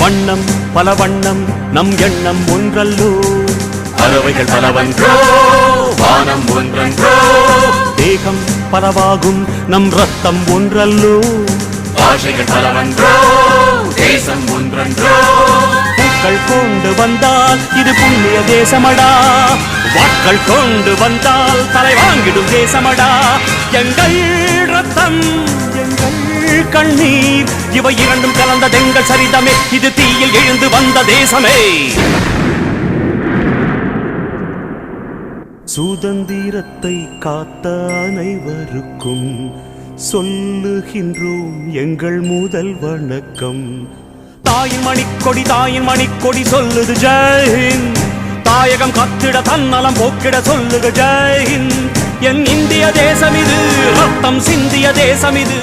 வண்ணம் பல வண்ணம் நம் எண்ணம் ஒன்றல்லோ, பறவைகள் பலவன்றோ வானம் ஒன்றன்றோ, தேகம் பலவாகும் நம் ரத்தம் ஒன்றல்லோ, பாஷைகள் பலவன்றோ தேசம் ஒன்றன்றோ, பூக்கள் கொண்டு வந்தால் இது புண்ணிய தேசமடா, வாட்கள் கொண்டு வந்தால் தலை வாங்கிடும் தேசமடா. எங்கள் ரத்தம் எங்கள் கண்ணீர் இவை இரண்டும் கலந்ததெங்கள் சரிதமே, இது தீயில் எழுந்து வந்த தேசமே. சுதந்திரத்தை காத்த அனைவருக்கும் சொல்லுகின்றோம் எங்கள் முதல் வணக்கம். தாயின் மணிக்கொடி சொல்லுது ஜெய்ஹிந்த், தாயகம் கத்திட தன்னலம் போக்கிட சொல்லுக ஜெய்ஹிந்த். என் இந்திய தேசம் இது, ரத்தம் சிந்திய தேசம் இது.